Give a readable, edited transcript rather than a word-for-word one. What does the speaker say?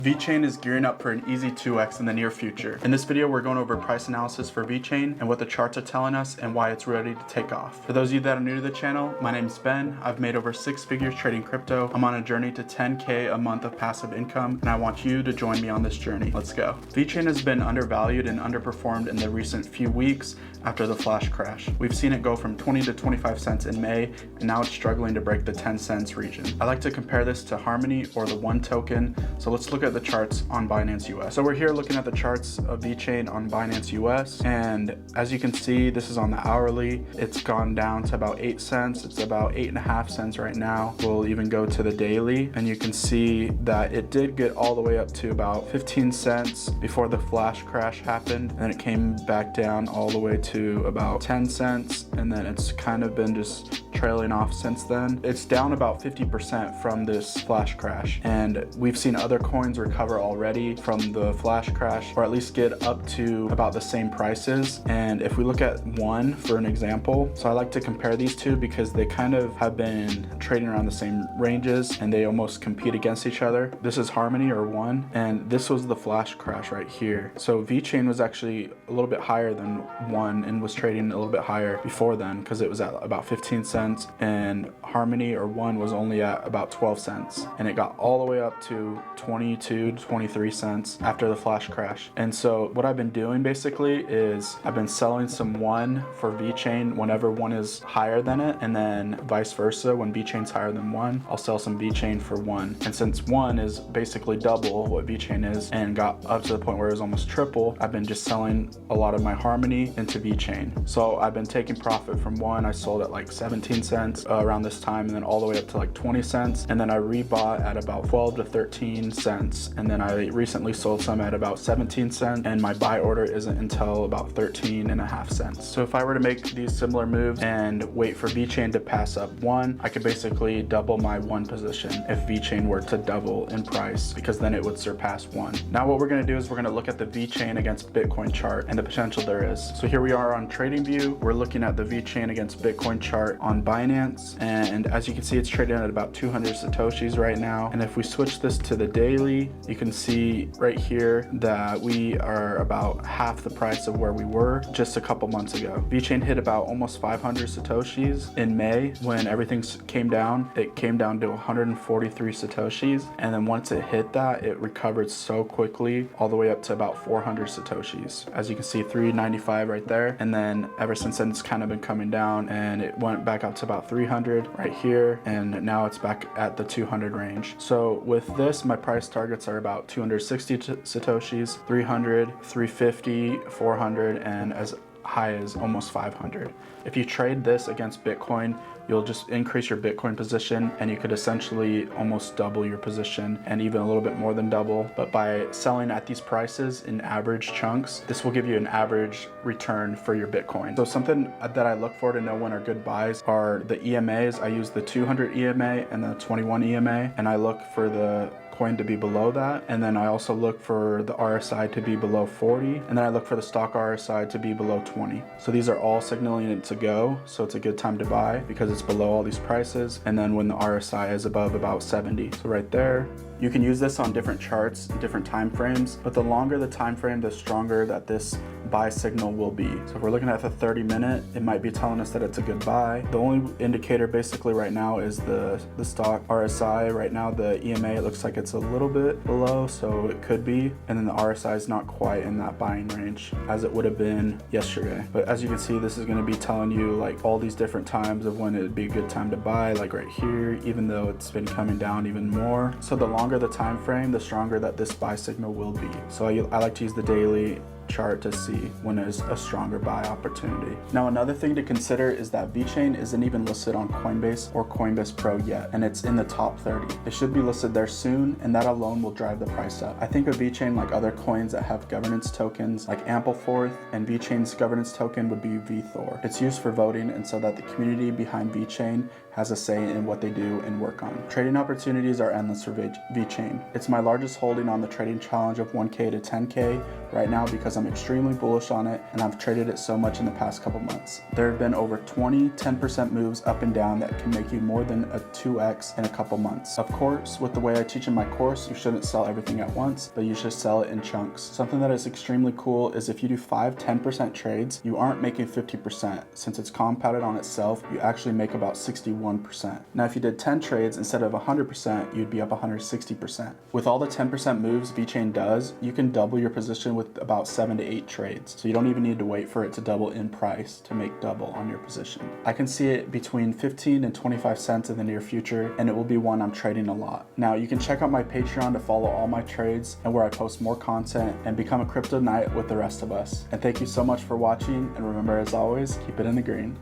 Vechain is gearing up for an easy 2x in the near future. In this video, we're going over price analysis for Vechain and what the charts are telling us and why it's ready to take off. For those of you that are new to the channel, my name is Ben. I've made over 6 figures trading crypto. I'm on a journey to 10K a month of passive income, and I want you to join me on this journey. Let's go. Vechain has been undervalued and underperformed in the recent few weeks after the flash crash. We've seen it go from 20 to 25 cents in May, and now it's struggling to break the 10 cents region. I like to compare this to Harmony or the One token. So let's look at the charts on Binance US. So we're here looking at the charts of Vechain on Binance US, and as you can see, this is on the hourly. It's gone down to about 8 cents. It's about 8.5 cents right now. We'll even go to the daily, and you can see that it did get all the way up to about 15 cents before the flash crash happened. And then it came back down all the way to about 10 cents, and then it's kind of been just trailing off since then. It's down about 50% from this flash crash, and we've seen other coins recover already from the flash crash, or at least get up to about the same prices. And if we look at One for an example, so I like to compare these two because they kind of have been trading around the same ranges and they almost compete against each other. This is Harmony or One, and this was the flash crash right here. So Vechain was actually a little bit higher than One and was trading a little bit higher before then because it was at about 15 cents, and Harmony or One was only at about 12 cents, and it got all the way up to 22 to 23 cents after the flash crash. And so what I've been doing basically is I've been selling some One for Vechain whenever One is higher than it, and then vice versa. When Vechain's higher than One, I'll sell some Vechain for One. And since One is basically double what Vechain is and got up to the point where it was almost triple, I've been just selling a lot of my Harmony into Vechain. So I've been taking profit from One. I sold at like 17 cents around this time, and then all the way up to like 20 cents, and then I rebought at about 12 to 13 cents, and then I recently sold some at about 17 cents, and my buy order isn't until about 13.5 cents. So if I were to make these similar moves and wait for Vechain to pass up One, I could basically double my One position if Vechain were to double in price, because then it would surpass One. Now what we're going to do is we're going to look at the Vechain against Bitcoin chart and the potential there is. So here we are on TradingView. We're looking at the Vechain against Bitcoin chart on Binance, and as you can see, it's trading at about 200 satoshis right now. And if we switch this to the daily, you can see right here that we are about half the price of where we were just a couple months ago. Vechain hit about almost 500 satoshis in May when everything came down. It came down to 143 satoshis, and then once it hit that, it recovered so quickly all the way up to about 400 satoshis. As you can see, 395 right there, and then ever since then it's kind of been coming down, and it went back up to about 300 right here, and now it's back at the 200 range. So with this, my price targets are about 260 satoshis, 300, 350, 400, and as high as almost 500. If you trade this against Bitcoin, you'll just increase your Bitcoin position, and you could essentially almost double your position, and even a little bit more than double. But by selling at these prices in average chunks, this will give you an average return for your Bitcoin. So something that I look for to know when are good buys are the EMAs. I use the 200 EMA and the 21 EMA, and I look for the coin to be below that, and then I also look for the RSI to be below 40, and then I look for the stock RSI to be below 20. So these are all signaling it to go, so it's a good time to buy because it's below all these prices, and then when the RSI is above about 70. So right there, you can use this on different charts, different time frames, but the longer the time frame, the stronger that this buy signal will be. So if we're looking at the 30-minute, it might be telling us that it's a good buy. The only indicator basically right now is the stock RSI. Right now the EMA, it looks like it's a little bit below, so it could be, and then the RSI is not quite in that buying range as it would have been yesterday. But as you can see, this is going to be telling you like all these different times of when it would be a good time to buy, like right here, even though it's been coming down even more. So the longer the time frame, the stronger that this buy signal will be. So I like to use the daily chart to see when there's a stronger buy opportunity. Now another thing to consider is that Vechain isn't even listed on Coinbase or Coinbase Pro yet, and it's in the top 30. It should be listed there soon, and that alone will drive the price up. I think of Vechain like other coins that have governance tokens like Ampleforth, and Vechain's governance token would be VTHOR. It's used for voting, and so that the community behind Vechain has a say in what they do and work on. Trading opportunities are endless for Vechain. It's my largest holding on the trading challenge of 1K to 10K right now because I'm extremely bullish on it and I've traded it so much in the past couple months. There have been over 20 10% moves up and down that can make you more than a 2x in a couple months. Of course, with the way I teach in my course, you shouldn't sell everything at once, but you should sell it in chunks. Something that is extremely cool is if you do 5 10% trades, you aren't making 50%. Since it's compounded on itself, you actually make about 61%. Now if you did 10 trades instead of 100%, you'd be up 160%. With all the 10% moves Vechain does, you can double your position with about 7 to 8 trades. So you don't even need to wait for it to double in price to make double on your position. I can see it between 15 and 25 cents in the near future, and it will be one I'm trading a lot. Now you can check out my Patreon to follow all my trades and where I post more content and become a crypto knight with the rest of us. And thank you so much for watching, and remember, as always, keep it in the green.